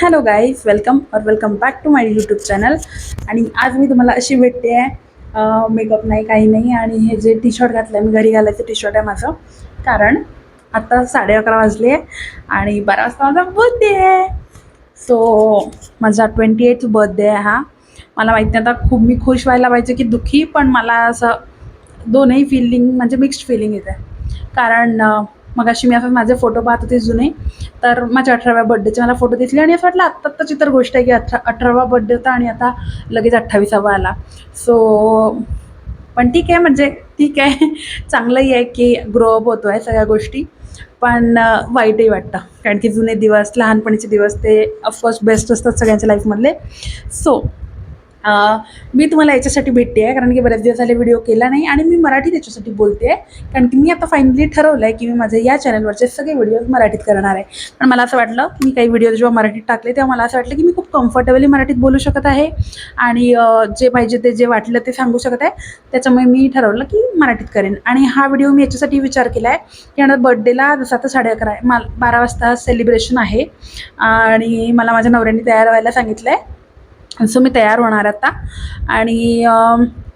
Hello guys, welcome back to my YouTube channel. आणि आज मी तुम्हाला अशी भेटते आहे, मेकअप नाही काही नाही. आणि हे जे टी शर्ट घातलं आहे, मी घरी घालायचं टी शर्ट आहे माझं. कारण आता 11:30 वाजले आणि 12 वाजता माझा बर्थडे आहे. सो माझा 28th बर्थडे आहे हा. मला माहिती नाही आता खूप मी खुश व्हायला पाहिजे की दुःखी, पण मला असं दोनही फिलिंग म्हणजे मिक्स्ड फिलिंग येते. कारण मग अशी मी असं माझे फोटो पाहत होते जुने, तर माझ्या 18व्या बर्थडेचे मला फोटो दिसले आणि असं वाटलं आत्ताची तर गोष्ट आहे की 18वा बर्थडे होता आणि आता लगेच 28वा आला. सो पण ठीक आहे, म्हणजे ठीक आहे. चांगलंही आहे की ग्रोअप होतो आहे सगळ्या गोष्टी. पण वाईटही वाटतं, कारण की जुने दिवस, लहानपणीचे दिवस ते ऑफकोर्स बेस्ट असतात सगळ्यांच्या लाईफमधले. सो मी तुम्हाला याच्यासाठी भेटते आहे, कारण की बऱ्याच दिवस झाले व्हिडिओ केला नाही आणि मी मराठीत याच्यासाठी बोलते आहे. कारण की मी आता फायनली ठरवलं आहे की मी माझे या चॅनलवरचे सगळे व्हिडिओज मराठीत करणार आहे. पण मला असं वाटलं, मी काही व्हिडिओज जेव्हा मराठीत टाकले तेव्हा मला असं वाटलं की मी खूप कम्फर्टेबली मराठीत बोलू शकत आहे आणि जे पाहिजे ते जे वाटलं ते सांगू शकत आहे. त्याच्यामुळे मी ठरवलं की मराठीत करेन. आणि हा व्हिडिओ मी याच्यासाठी विचार केला आहे की आता बर्थडेला जसं आता 11:30 आहे, 12 वाजता सेलिब्रेशन आहे आणि मला माझ्या नवऱ्याने तयार व्हायला सांगितलं आहे. सो मी तयार होणार आता. आणि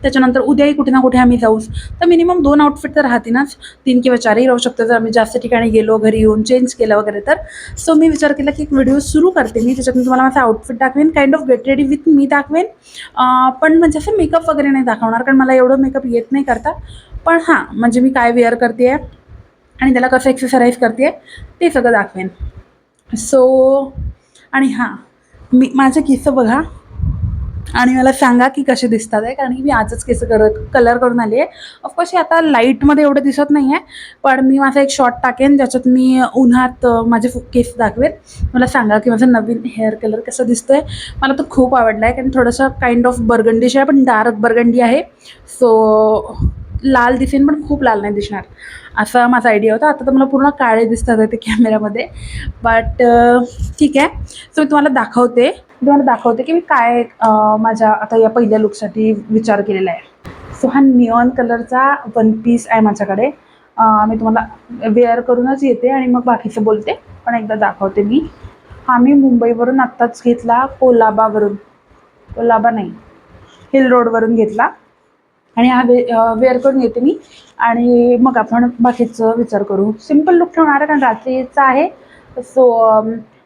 त्याच्यानंतर उद्याही कुठे ना कुठे आम्ही जाऊच. तर मिनिमम 2 आउटफिट तर राहतीलच, 3 किंवा 4ही राहू शकतो जर आम्ही जास्त ठिकाणी गेलो, घरी येऊन चेंज केलं वगैरे तर. सो मी विचार केला की एक व्हिडिओ सुरू करते मी, त्याच्यातून तुम्हाला माझा आउटफिट दाखवेन, kind of gate ready with मी दाखवेन. पण म्हणजे असं मेकअप वगैरे नाही दाखवणार, कारण मला एवढं मेकअप येत नाही करता. पण हां, म्हणजे मी काय वेअर करते आहे आणि त्याला कसं एक्सरसाइज करते आहे ते सगळं दाखवेन. सो आणि हां, माझे केस बघा आणि मला सांगा की कसे दिसतात आहे, कारण की मी आजच केस कलर करून आली आहे. ऑफकोर्स हे आता लाईटमध्ये एवढं दिसत नाही आहे, पण मी माझा एक शॉर्ट टाकेन ज्याच्यात मी उन्हात माझे केस दाखवेन. मला सांगा की माझा नवीन हेअर कलर कसं दिसतो आहे. मला तो खूप आवडला आहे, कारण थोडंसं काइंड ऑफ बर्गंडीश आहे, पण डार्क बर्गंडी आहे. सो लाल दिसेन पण खूप लाल नाही दिसणार, असा माझा आयडिया होता. आता तर मला पूर्ण काळे दिसतात आहे ते कॅमेऱ्यामध्ये, बट ठीक आहे. सो मी तुम्हाला दाखवते की मी काय माझ्या आता या पहिल्या लुकसाठी विचार केलेला आहे. सो हा निऑन कलरचा वन पीस आहे माझ्याकडे. मी तुम्हाला वेअर करूनच येते आणि मग बाकीचं बोलते, पण एकदा दाखवते मी. हा मी मुंबईवरून आत्ताच घेतला, कोलाबा नाही, हिल रोडवरून घेतला. आणि हा वेअर करून येते मी आणि मग आपण बाकीचं विचार करू. सिम्पल लुक ठेवणार आहे, कारण रात्रीचा आहे. सो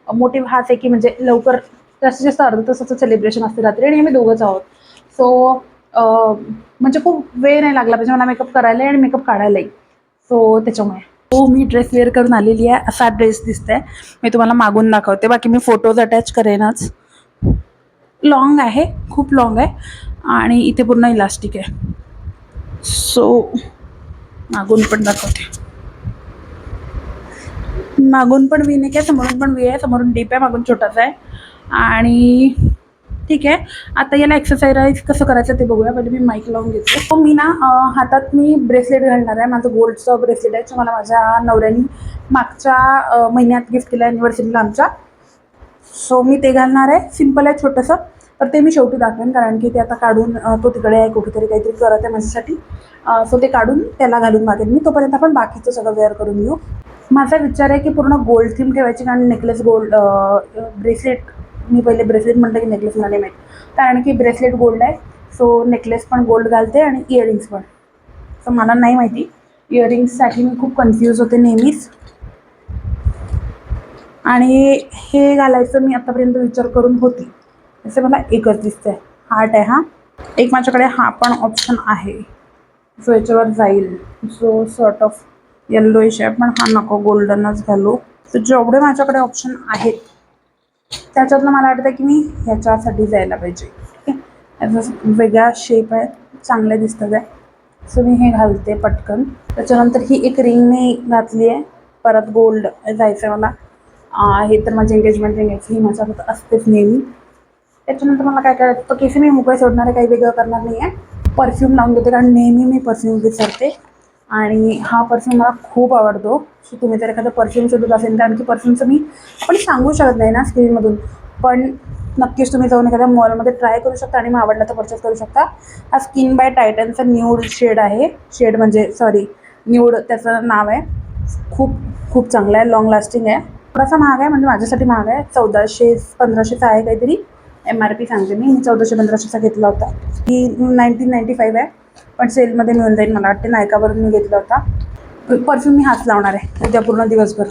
मोटिव्ह हाच आहे की म्हणजे लवकर जास्तीत जास्त अर्धा तासाचं सेलिब्रेशन असते रात्री आणि आम्ही दोघंच आहोत. सो म्हणजे खूप वेळ नाही लागला पाहिजे मला मेकअप करायलाही आणि मेकअप काढायलाही. सो त्याच्यामुळे मी ड्रेस वेअर करून आलेली आहे. असा ड्रेस दिसतंय, मी तुम्हाला मागून दाखवते, बाकी मी फोटोज अटॅच करेनच. लॉंग आहे, खूप लॉंग आहे आणि इथे पूर्ण इलास्टिक आहे. सो मागून पण दाखवते. मागून पण वी नेक आहे, समोरून पण वी आहे. समोरून डीप आहे, मागून छोटासा आहे. आणि ठीक आहे, आता याला एक्सरसाइज कसं करायचं ते बघूया. पहिले मी माईक लावून घेते. तो मी ना हातात मी ब्रेसलेट घालणार आहे. माझं गोल्डचं ब्रेसलेट आहे, मला माझ्या नवऱ्याने मागच्या महिन्यात गिफ्ट केलं ॲनिव्हर्सरीला आमच्या. सो मी ते घालणार आहे. सिम्पल आहे, छोटंसं. तर ते मी शेवटी दाखवेन, कारण की ते आता काढून तो तिकडे आहे कुठेतरी, काहीतरी करत आहे माझ्यासाठी. सो ते काढून त्याला घालून मागेन मी. तोपर्यंत आपण बाकीचं सगळं वेअर करून घेऊ. माझा विचार आहे की पूर्ण गोल्ड थीम ठेवायची, कारण नेकलेस गोल्ड, ब्रेसलेट, मी पहिले ब्रेसलेट म्हणलं की नेकलेस मला नाही माहीत, कारण की ब्रेसलेट गोल्ड आहे. सो नेकलेस पण गोल्ड घालते आणि इयरिंग्स पण. सो मला नाही माहिती, इयरिंग्ससाठी मी खूप कन्फ्यूज होते नेहमीच. आणि हे घालायचं मी आत्तापर्यंत विचार करून होती. असं मला एकच दिसतंय, हार्ट आहे हा. एक माझ्याकडे हा पण ऑप्शन आहे, सो याच्यावर जाईल. सो सॉर्ट ऑफ येल्लोइश आहे, पण हा नको, गोल्डनच घालू. तर जेवढे माझ्याकडे ऑप्शन आहेत त्याच्यातनं मला वाटतं की मी ह्याच्यासाठी जायला पाहिजे. ठीक आहे, याचा वेगळा शेप आहे, चांगले दिसतं आहे. सो मी हे घालते पटकन. त्याच्यानंतर ही एक रिंग मी घातली आहे, परत गोल्ड जायचं आहे मला. हे तर माझी एंगेजमेंट रिंग आहे, ही माझ्याकडे असतेच नेहमी. त्याच्यानंतर मला काय करायचं, केस मी मोकळे सोडणार आहे, काही वेगळं करणार नाही आहे. परफ्यूम लावून देते, कारण नेहमी मी परफ्यूम विसरते आणि हा परफ्यूम मला खूप आवडतो. सो तुम्ही जर एखादं परफ्यूम शोधत असेल, कारण की परफ्यूमचं मी आपण सांगू शकत नाही ना स्क्रीनमधून, पण नक्कीच तुम्ही जाऊन एखाद्या मॉलमध्ये ट्राय करू शकता आणि मग आवडलं तर परचेस करू शकता. हा स्किन बाय टायटनचा न्यूड शेड आहे. न्यूड त्याचं नाव आहे. खूप खूप चांगलं आहे, लॉंग लास्टिंग आहे. थोडासा महाग आहे, म्हणजे माझ्यासाठी महाग आहे. 1400-1500चा आहे काहीतरी, MRP सांगते मी. 1400-1500चा घेतला होता. ही 1995 आहे, पण सेलमध्ये मिळून जाईल मला वाटते. नायकावरून मी घेतला होता. परफ्यूम मी हाच लावणार आहे उद्या पूर्ण दिवसभर.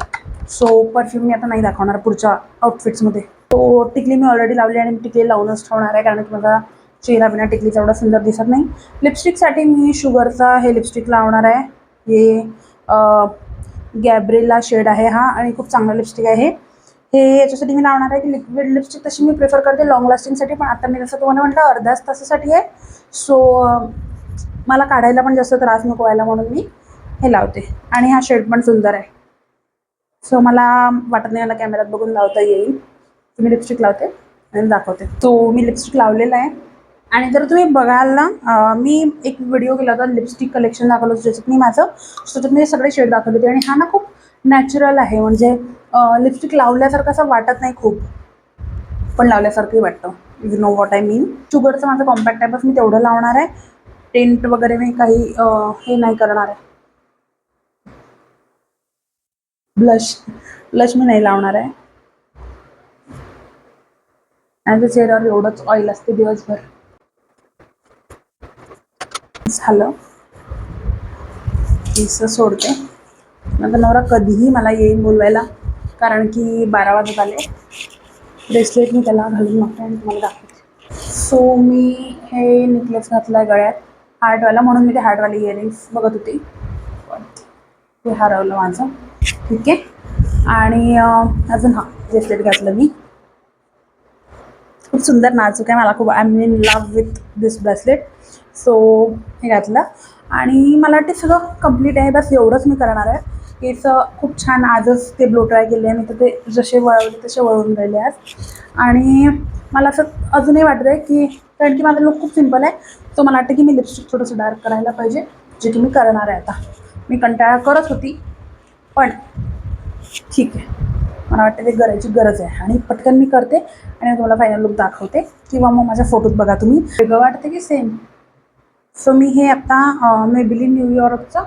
सो परफ्यूम मी आता नाही दाखवणार पुढच्या आउटफिट्समध्ये. तो टिकली मी ऑलरेडी लावली आणि मी टिकली लावूनच ठेवणार आहे, कारण की माझा चेहरा बिना टिकलीचा एवढा सुंदर दिसत नाही. लिपस्टिकसाठी मी शुगरचा हे लिपस्टिक लावणार आहे. हे गॅब्रेला शेड आहे हा, आणि खूप चांगला लिपस्टिक आहे हे. याच्यासाठी मी लावणार आहे की लिक्विड लिपस्टिक तशी मी प्रिफर करते लाँग लास्टिंगसाठी, पण आता मी जसं तुम्हाला म्हटलं अर्ध्याच तासासाठी आहे. सो मला काढायला पण जास्त त्रास नको व्हायला म्हणून मी हे लावते. आणि हा शेड पण सुंदर आहे. सो मला वाटत नाही मला कॅमेऱ्यात बघून लावता येईल. तुम्ही लिपस्टिक लावते आणि दाखवते. तो मी लिपस्टिक लावलेला आहे. आणि जर तुम्ही बघाल ना, मी एक व्हिडिओ केला होता, लिपस्टिक कलेक्शन दाखवलं होतं ज्याच्यात मी माझं त्याच्यात मी सगळे शेड दाखवले होते. आणि हा ना खूप नॅचरल आहे, म्हणजे लिपस्टिक लावल्यासारखं असं वाटत नाही खूप, पण लावल्यासारखंही वाटतं. You know what I mean. शुगरचं माझं कॉम्पॅक्ट आहे, बस मी तेवढं लावणार आहे. टेंट वगैरे मी काही हे नाही करणार आहे. ब्लश मी नाही लावणार आहे. आणि चेहऱ्यावर एवढंच ऑइल असते दिवसभर. झालं, केस सोडते. माझा नवरा कधीही मला येईल बोलवायला, कारण की 12 वाजत आले. ब्रेसलेट मी त्याला घालून मागते आणि तुम्हाला दाखवते. सो मी हे नेकलेस घातला आहे गळ्यात हार्टवाला, म्हणून मी ते हार्टवाले इयरिंग्स बघत होती, पण ते हरवलं माझं. ठीक आहे. आणि अजून ब्रेसलेट घातलं मी, खूप सुंदर नाजूक आहे. मला खूप I am in love with this bracelet. So हे घातलं आणि मला वाटते सगळं कंप्लीट आहे. बस एवढंच मी करणार आहे. केस खूप छान आजच ते ब्लो ड्राय केले आहे मी, तर ते जसे वळवले तसे वळवून राहिले आज. आणि मला असं अजूनही वाटतं आहे की, कारण की माझा लुक खूप सिम्पल आहे, तो मला वाटतं की मी लिपस्टिक थोडंसं डार्क करायला पाहिजे, जे की मी करणार आहे आता. मी कंटाळा करत होती, पण ठीक आहे, मला वाटतं ते करायची गरज आहे. आणि पटकन मी करते आणि तुम्हाला फायनल लुक दाखवते, किंवा मग माझ्या फोटोत बघा तुम्ही, वेगळं वाटतं की सेम. सो मी हे आता मेबेलिन न्यूयॉर्कचा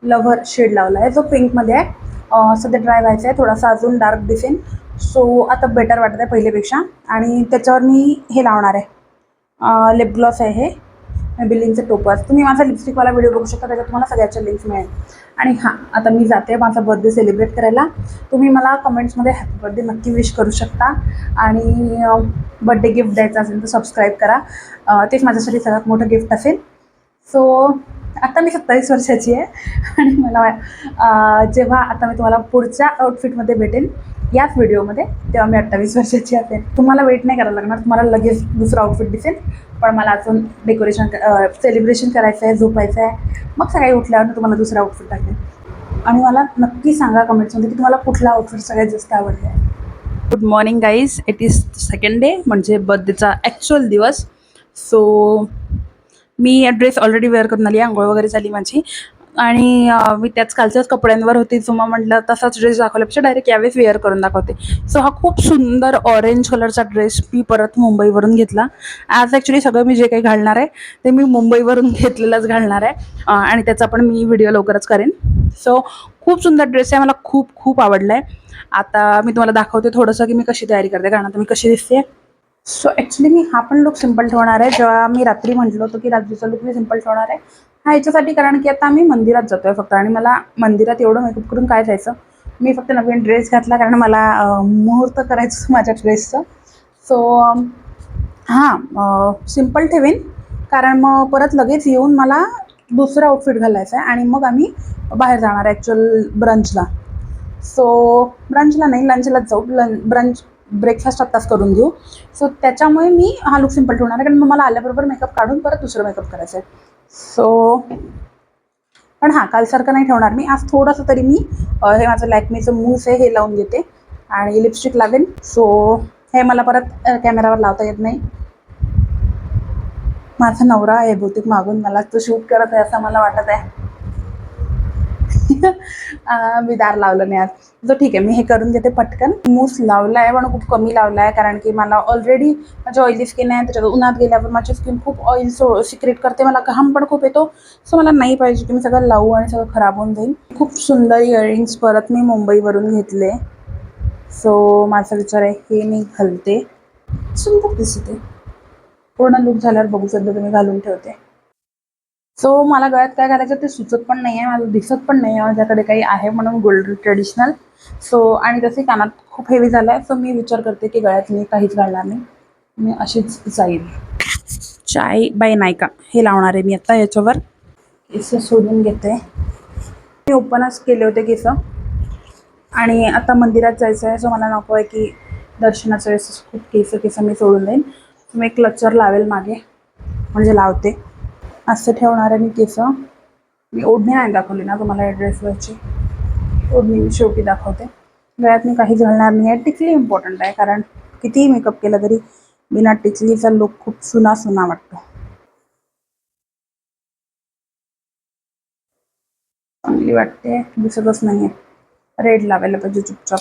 लव्हर शेड लावला आहे, जो पिंकमध्ये आहे. सध्या ड्राय व्हायचा आहे, थोडासा अजून डार्क दिसेल. सो आता बेटर वाटत आहे पहिलेपेक्षा. आणि त्याच्यावर मी हे लावणार आहे, लिप ग्लॉस आहे हे मेबेलिनचं टोपाज. तुम्ही माझा लिपस्टिकवाला व्हिडिओ बघू शकता, त्याच्यात तुम्हाला सगळ्याच्या लिंक्स मिळेल. आणि हां, आता मी जाते माझा बर्थडे सेलिब्रेट करायला. तुम्ही मला कमेंट्समध्ये हॅपी बर्थडे नक्की विश करू शकता. आणि बर्थडे गिफ्ट द्यायचं असेल तर सबस्क्राईब करा, तेच माझ्यासाठी सगळ्यात मोठं गिफ्ट असेल. सो आता मी 27 वर्षाची आहे, आणि मला जेव्हा आता मी तुम्हाला पुढच्या आउटफिटमध्ये भेटेन याच व्हिडिओमध्ये, तेव्हा मी 28 वर्षाची असेल. तुम्हाला वेट नाही करायला लागणार, तुम्हाला लगेच दुसरं आउटफिट दिसेल. पण मला अजून डेकोरेशन सेलिब्रेशन करायचं आहे, झोपायचं आहे, मग सकाळी उठल्यावर तुम्हाला दुसरं आउटफिट टाकेल. आणि मला नक्की सांगा कमेंट्समध्ये की तुम्हाला कुठला आउटफिट सगळ्यात जास्त आवडला आहे. Good morning guys, it is second day, म्हणजे बर्थडेचा ॲक्च्युअल दिवस. सो मी ड्रेस ऑलरेडी वेअर करून आली, आंघोळ वगैरे झाली माझी. आणि मी त्याच कालच्याच कपड्यांवर होती, सो मग म्हटलं तसाच ड्रेस दाखवल्यापेक्षा डायरेक्ट यावेळेस वेअर करून दाखवते. सो हा खूप सुंदर ऑरेंज कलरचा ड्रेस मी परत मुंबईवरून घेतला. आज ॲक्च्युली सगळं मी जे काही घालणार आहे ते मी मुंबईवरून घेतलेलंच घालणार आहे, आणि त्याचा पण मी व्हिडिओ लवकरच करेन. सो खूप सुंदर ड्रेस आहे, मला खूप खूप आवडला आहे. आता मी तुम्हाला दाखवते थोडंसं की मी कशी तयारी करते, कारण आता मी कशी दिसते. सो ॲक्च्युली मी हा पण लुक सिम्पल ठेवणार आहे. जेव्हा मी रात्री म्हटलं होतं की रात्रीचा लुक मी सिम्पल ठेवणार आहे, हा याच्यासाठी कारण की आता आम्ही मंदिरात जातो आहे फक्त, आणि मला मंदिरात एवढं मेकअप करून काय जायचं. मी फक्त नवीन ड्रेस घातला, कारण मला मुहूर्त करायचं माझ्या ड्रेसचं. सो सिम्पल ठेवेन, कारण मग परत लगेच येऊन मला दुसरं आउटफिट घालायचं आहे, आणि मग आम्ही बाहेर जाणार आहे ॲक्च्युअल ब्रंचला. सो ब्रंचला नाही, लंचलाच जाऊ. ब्रंच ब्रेकफास्ट आत्ताच करून घेऊ. सो त्याच्यामुळे मी हा लुक सिम्पल ठेवणार आहे, कारण मग मला आल्याबरोबर मेकअप काढून परत दुसरं मेकअप करायचं आहे. सो पण हां, कालसारखं नाही ठेवणार मी. आज थोडंसं तरी मी हे माझं लॅक्मेचं मूस आहे हे लावून घेते, आणि लिपस्टिक लावेन. सो हे मला परत कॅमेरावर लावता येत नाही. माझा नवरा आहे बहुतेक मागून, मला तो शूट करत आहे असं मला वाटत आहे. मी दार लावलं नाही आज. तर ठीक आहे, मी हे करून घेते पटकन. मूस लावला आहे, पण खूप कमी लावला आहे, कारण की मला ऑलरेडी माझी ऑइली स्किन आहे. त्याच्यात उन्हात गेल्यावर माझी स्किन खूप ऑइल सिक्रेट करते, मला घाम पण खूप येतो. सो मला नाही पाहिजे की मी सगळं लावू आणि सगळं खराब होऊन जाईल. खूप सुंदर इयरिंग्स परत मी मुंबईवरून घेतले. सो माझा विचार आहे हे मी घालते, सुंदर दिसते. पूर्ण लुक झाल्यावर बघू, सध्या तुम्ही घालून ठेवते. सो मला गळ्यात काय घालायचं ते सुचत पण नाही आहे, मला दिसत पण नाही आहे माझ्याकडे काही आहे म्हणून गोल्ड ट्रेडिशनल. सो आणि तसे कानात खूप हेवी झालं आहे, सो मी विचार करते की गळ्यात मी काहीच घालणार नाही, मी अशीच जाईल. चाय बाय नायका हे लावणार आहे मी आता याच्यावर. केस सोडून घेते, मी ओपनच केले होते केस आणि आता मंदिरात जायचं आहे, सो मला नको आहे की दर्शनाच्या वेळेस खूप केस मी सोडून देईन. मी एक क्लचर लावेल मागे, म्हणजे लावते असं ठेवणार आहे मी केस. मी ओढणी नाही दाखवली ना तुम्हाला या ड्रेसवरची, ओढणी मी शेवटी दाखवते. गळ्यात मी काही घालणार नाही आहे. टिकली इम्पॉर्टंट आहे, कारण कितीही मेकअप केला तरी बिना टिकलीचा लुक खूप सुना सुना वाटतो. चांगली वाटते, दिसतच नाही आहे. रेड लावायला पाहिजे चुपचाप.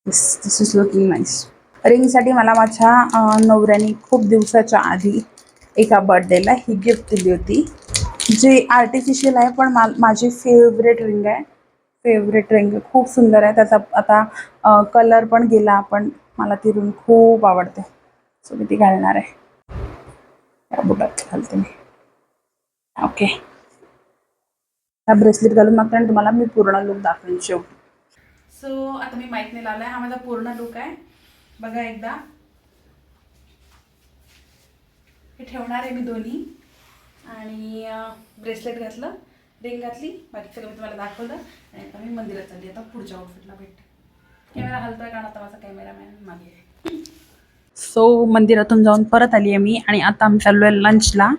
दिस इज लुकिंग नाईस. रिंगसाठी मला माझ्या नवऱ्याने खूप दिवसाच्या आधी एका बर्थडेला ही गिफ्ट दिली होती, जी आर्टिफिशियल आहे पण माझी फेवरेट रिंग आहे. फेवरेट रिंग खूप सुंदर आहे. त्याचा आता कलर पण गेला, पण मला ती रिंग खूप आवडते, सो मी ती घालणार आहे. या बुटात घालते मी. ओके, हा ब्रेसलेट घालून मागते आणि तुम्हाला मी पूर्ण लुक दाखवेन शेवटी. सो आता मी माईक नाही लावला आहे, हा माझा पूर्ण लुक आहे. बघा एकदा, हे ठेवणार आहे मी दोन्ही, आणि ब्रेसलेट घातलं, रिंग घातली, बाकी सगळं मी तुम्हाला दाखवलं. आणि आता मी मंदिरात चालली, आता पुढच्या आउटफिटला भेटते. कॅमेरा हलतोय कारण आता माझा कॅमेरामॅन मागे आहे. सो मंदिरातून जाऊन परत आली आहे मी, आणि आता आम्ही चाललो आहे लंचला.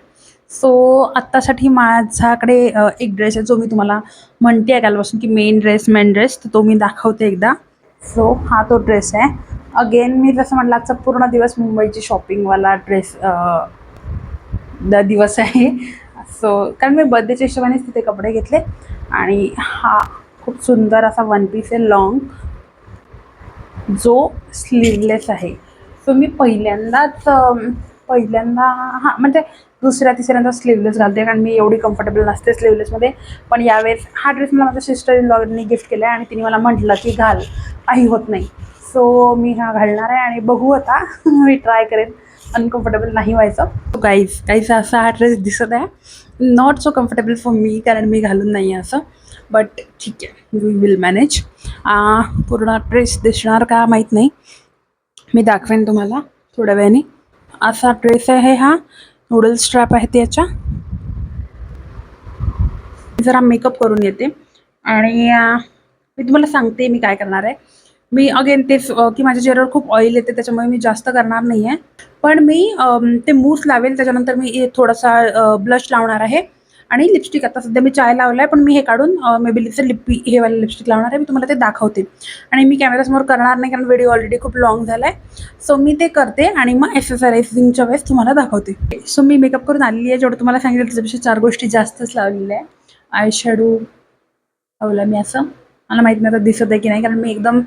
सो आत्तासाठी माझ्याकडे एक ड्रेस आहे, जो मी तुम्हाला म्हणते आहे कालपासून की मेन ड्रेस, तर तो मी दाखवते एकदा. सो हा तो ड्रेस आहे. अगेन मी जसं म्हटलं, आजचा पूर्ण दिवस मुंबईची शॉपिंगवाला दिवस आहे. सो कारण मी बर्थडेच्या हिशोबानेच तिथे कपडे घेतले, आणि हा खूप सुंदर असा वन पीस आहे लॉंग, जो स्लीवलेस आहे. सो मी पहिल्यांदा हां म्हणजे दुसऱ्या तिसऱ्यांदा स्लीवलेस घालते, कारण मी एवढी कम्फर्टेबल नसते स्लीवलेसमध्ये. पण यावेळेस हा ड्रेस मला माझ्या सिस्टर इन लॉनी गिफ्ट केला आहे, आणि तिने मला म्हटलं की घाल, काही होत नाही. सो मी हा घालणार आहे, आणि बघू आता मी ट्राय करेन अनकम्फर्टेबल नाही व्हायचं. काहीच असा हा ड्रेस दिसत आहे, not so comfortable for me, कारण मी घालून नाही आहे असं, बट ठीक आहे, वी विल मॅनेज. पूर्ण ड्रेस दिसणार का माहीत नाही, मी दाखवेन तुम्हाला थोड्या वेळाने. असा ड्रेस आहे हा, नूडल स्ट्रॅप आहे त्याच्या. जरा मेकअप करून येते, आणि मी तुम्हाला सांगते मी काय करणार आहे. मी अगेन तेच की माझ्या चेहऱ्यावर खूप ऑइल येते, त्याच्यामुळे मी जास्त करणार नाही आहे. पण मी ते मूस लावेल, त्याच्यानंतर मी थोडासा ब्लश लावणार आहे, आणि लिपस्टिक आता सध्या मी चाय लावला आहे, पण मी हे काढून मेबेलिनचं हेवालं लिपस्टिक लावणार आहे. मी तुम्हाला ते दाखवते, आणि मी कॅमेरासमोर करणार नाही, कारण व्हिडिओ ऑलरेडी खूप लाँग झाला आहे. सो मी ते करते, आणि मग एक्सरसाइजिंगच्या वेळेस तुम्हाला दाखवते. सो मी मेकअप करून आलेली आहे, जेवढं तुम्हाला सांगितलं त्याच्यापेक्षा 4 गोष्टी जास्तच लावलेल्या आहे. आय शॅडो लावला मी असं, मला माहीत नाही आता दिसत आहे की नाही, कारण मी एकदम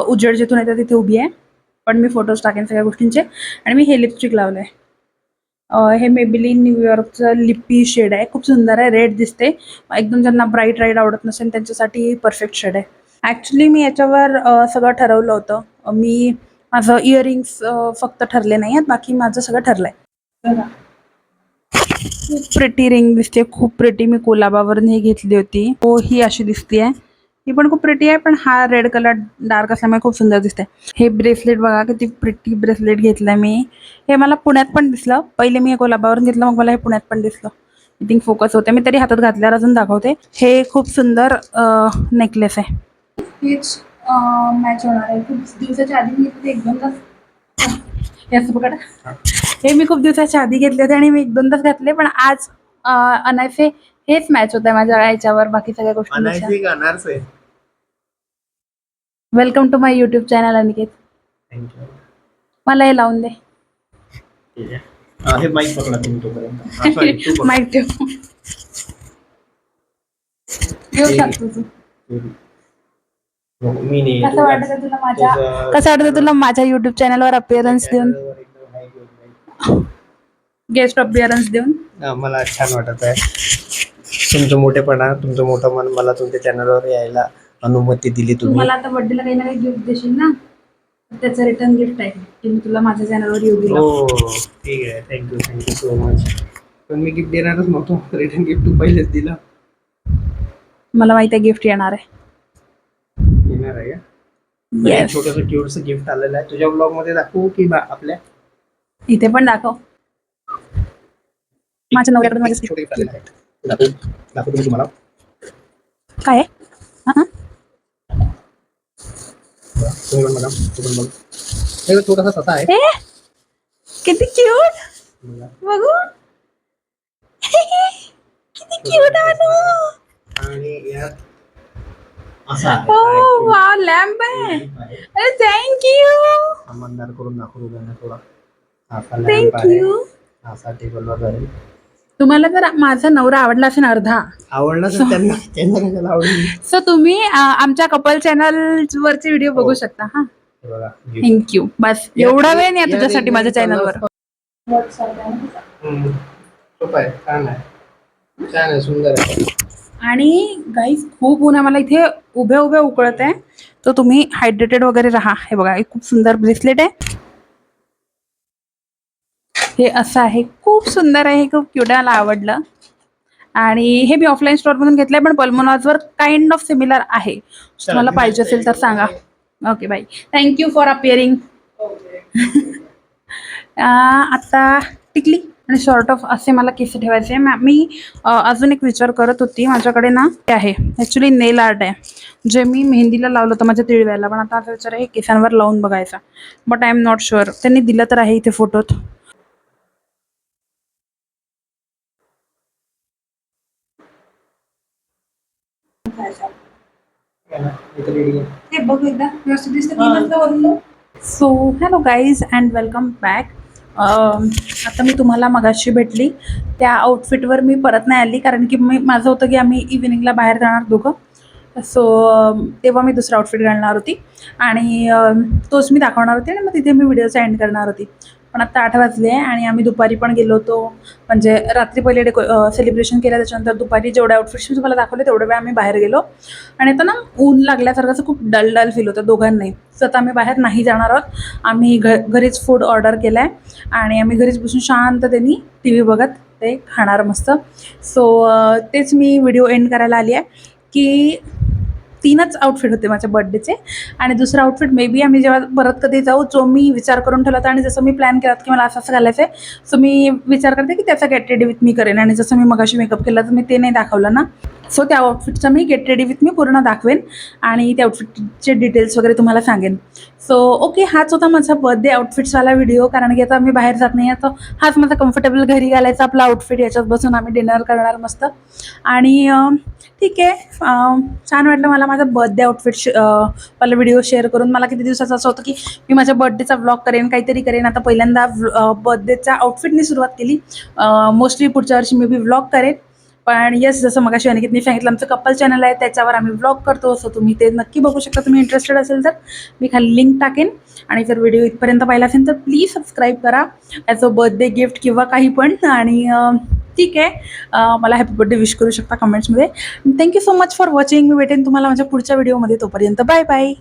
उजेड जिथून येतं तिथे उभी आहे, पण मी फोटोज टाकेन सगळ्या गोष्टींचे. आणि मी हे लिपस्टिक लावलं आहे, हे मेबेलिन न्यूयॉर्कचं लिप्पी शेड आहे, खूप सुंदर आहे, रेड दिसते एकदम. ज्यांना ब्राईट राईड आवडत नसेल त्यांच्यासाठी परफेक्ट शेड आहे. ॲक्च्युली मी याच्यावर सगळं ठरवलं होतं. माझं इयरिंग्स फक्त ठरले नाही आहेत, बाकी माझं सगळं ठरलं आहे. बघा, खूप प्रिटी रिंग दिसते, खूप प्रिटी. मी कोलाबावरून ही घेतली होती, हो ही अशी दिसते आहे, ही पण खूप प्रिटी आहे, पण हा रेड कलर डार्क असल्यामुळे खूप सुंदर दिसते. हे ब्रेसलेट बघा, किती प्रिटी ब्रेसलेट घेतलं मी. हे मला पुण्यात पण दिसलं, पहिले मी हे कोलाबावरून घेतलं, मग मला हे पुण्यात पण दिसलं. आय थिंक फोकस होते, मी तरी हातात घातल्यावर अजून दाखवते. हे खूप सुंदर नेकलेस आहे, हेच मॅच होणार आहे. खूप दिवसाच्या आधी मी ते 1-2 तास याचं पकड, हे मी खूप दिवसाच्या आधी घेतले होते, आणि मी 1-2 तास घातले, पण आज अनायसे हेच मॅच होत आहे माझ्या याच्यावर, बाकी सगळ्या गोष्टी. Welcome to my YouTube channel Aniket. Thank you. मला हे लावून दे. हे माईक पकडा तुम्ही तोपर्यंत. माईक ठेव. येऊ शकतो तू. कसं वाटतं तुला माझ्या यूट्यूब चॅनलवर अपिअरन्स देऊन, गेस्ट अपिअरन्स देऊन? मला छान वाटत आहे. तुमचं मोठेपणा, तुमचं मोठं मन मला तुमच्या चॅनलवर यायला अनुमती दिली तू तुम्ही. मला आता बर्थडेला काही ना काही गिफ्ट देशील ना, त्याचं रिटर्न गिफ्ट आहे की मी तुला माझ्या चॅनलवर येऊ दिलं. हो ठीक आहे, थँक्यू सो मच. पण मी गिफ्ट देणारच नव्हतो, रिटर्न गिफ्ट तू पहिलेच दिलं. मला माहिती आहे गिफ्ट येणार आहे. येणार आहे का? येस, छोटंसं क्यूटचं गिफ्ट आलेलं आहे. तुझ्या ब्लॉग मध्ये दाखवू की आपल्या इथे पण दाखव. माझ्या नवऱ्याकडून माझ्या छोटे गिफ्ट आलेलं आहे. दाखवतो मी तुम्हाला. काय आहे? हां तुम्ही पण बघा, तू पण बघ. एक छोटासा ससा आहे. ए किती क्यूट, बघा. बघू. किती क्यूट आहे. आणि यात असा आहे. ओ वाव, लॅम्प आहे. अरे थँक्यू. मंदार करून दाखवू द्या थोडा. असा लॅम्प आहे. थँक्यू. असा टेबलवर जाईल. तुम्हाला जर माझा नवरा आवडला असेल अर्धा, आवडला तर त्यांना त्यांना कशाला आवडेल. सो तुम्ही आमच्या कपल चॅनल वरचे व्हिडिओ बघू शकता. हा हे बघा gift. थँक्यू. बस एवढा वेळ नाही आहे तुझ्यासाठी माझ्या चॅनलवर. खूप आहे, छान आहे, सुंदर आहे. आणि गाईज खूप ऊन आहे, मला इथे उभ्या उभ्या उकळत आहे, तर तुम्ही हायड्रेटेड वगैरे राहा. हे बघा, एक खूप सुंदर ब्रेसलेट आहे. हे असं आहे, खूप सुंदर आहे, खूप क्यूट, मला आवडलं. आणि हे मी ऑफलाईन स्टोअरमधून घेतलंय, पण पल्मोनाजवर काइंड ऑफ सिमिलर आहे. तुम्हाला पाहिजे असेल तर सांगा. Okay bye, thank you for appearing. आता टिकली आणि सॉर्ट ऑफ असे मला केस ठेवायचे. मी अजून एक विचार करत होती. माझ्याकडे ना ते आहे ॲक्च्युली नेल आर्ट आहे, जे मी मेहंदीला लावलं होतं माझ्या तिळव्याला, पण आता असा विचार आहे केसांवर लावून बघायचा. But I am not sure. त्यांनी दिलं तर आहे इथे फोटोत. हे बघ एकदा व्यवस्थित दिसतं. So hello guys and welcome back. आता मी तुम्हाला मगाशी भेटली त्या आउटफिटवर मी परत नाही आली, कारण की माझं होतं की आम्ही इव्हिनिंगला बाहेर जाणार दोघं. सो तेव्हा मी दुसरा आउटफिट घालणार होती आणि तोच मी दाखवणार होती आणि मग तिथे मी व्हिडिओचा एंड करणार होती. पण आता 8 वाजले आहे आणि आम्ही दुपारी पण गेलो होतो. म्हणजे रात्री पहिले सेलिब्रेशन केलं, त्याच्यानंतर दुपारी जेवढे आउटफिट्स मी तुम्हाला दाखवले तेवढे वेळ आम्ही बाहेर गेलो. आणि आता ना ऊन लागल्यासारखं असं खूप डल डल फील होतं दोघांनाही. सो आता आम्ही बाहेर नाही जाणार आहोत. आम्ही घरीच फूड ऑर्डर केलं आहे आणि आम्ही घरीच बसून शांततेने टी व्ही बघत ते खाणार मस्त. सो तेच मी व्हिडिओ एंड करायला आली आहे की 3च आउटफिट होते माझ्या बर्थडेचे, आणि दुसरा आउटफिट मे बी आम्ही जेव्हा परत कधी जाऊ, जो मी विचार करून ठेवला होता आणि जसं मी प्लॅन केला की मला असं असं घालायचं आहे, सो मी विचार करते की त्याचा गेट रेडी विथ मी करेन. आणि जसं मी मगाशी मेकअप केला तर मी ते नाही दाखवलं ना, सो त्या आउटफिटचा मी गेट रेडी विथ मी पूर्ण दाखवेन आणि त्या आउटफिटचे डिटेल्स वगैरे तुम्हाला सांगेन. सो ओके, हाच होता माझा बर्थडे आउटफिट्सवाला व्हिडिओ, कारण की आता आम्ही बाहेर जात नाही आहे, तर हाच माझा कम्फर्टेबल घरी घालायचा आपला आउटफिट. याच्यात बसून आम्ही डिनर करणार मस्त. आणि ठीक आहे, छान वाटलं मला माझा बर्थडे आउटफिट मला व्हिडिओ शेअर करून. मला किती दिवसाचं असं होतं की मी माझ्या बर्थडेचा व्लॉग करेन, काहीतरी करेन. आता पहिल्यांदा बर्थडेच्या आउटफिटने सुरुवात केली. मोस्टली पुढच्या वर्षी मी बी व्लॉग करेन. पण येस, जसं मगाशी अनिकेतने सांगितलं, आमचं कपल चॅनल आहे, त्याच्यावर आम्ही व्लॉग करतो. सो तुम्ही ते नक्की बघू शकता. तुम्ही इंटरेस्टेड असेल तर मी खाली लिंक टाकेन. आणि जर व्हिडिओ इथपर्यंत पाहिला असेल तर प्लीज सबस्क्राईब करा ॲज अ बर्थडे गिफ्ट किंवा काही पण. आणि ठीक आहे, मला हॅपी बर्थडे विश करू शकता कमेंट्समध्ये. Thank you so much for watching. मी भेटेन तुम्हाला माझ्या पुढच्या व्हिडिओमध्ये. तोपर्यंत बाय बाय.